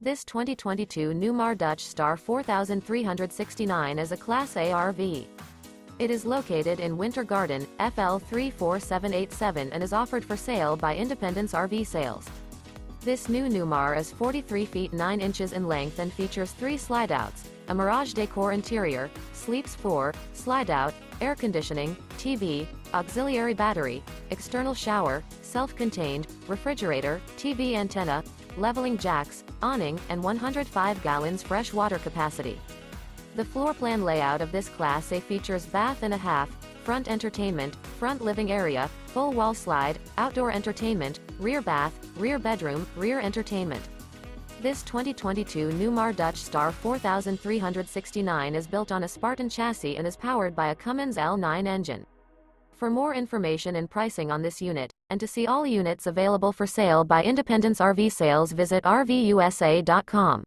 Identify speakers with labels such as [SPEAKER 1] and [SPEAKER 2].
[SPEAKER 1] This 2022 Newmar Dutch Star 4369 is a Class A RV. It is located in Winter Garden, FL 34787 and is offered for sale by Independence RV Sales. This new Newmar is 43 feet 9 inches in length and features 3 slideouts, a Mirage Decor interior, sleeps 4, slideout, air conditioning, TV, auxiliary battery, external shower, self-contained, refrigerator, TV antenna, leveling jacks, awning, and 105 gallons fresh water capacity. The floor plan layout of this Class A features bath and a half, front entertainment, front living area, full wall slide, outdoor entertainment, rear bath, rear bedroom, rear entertainment. This 2022 Newmar Dutch Star 4369 is built on a Spartan chassis and is powered by a Cummins L9 engine. For more information and pricing on this unit, and to see all units available for sale by Independence RV Sales, visit RVUSA.com.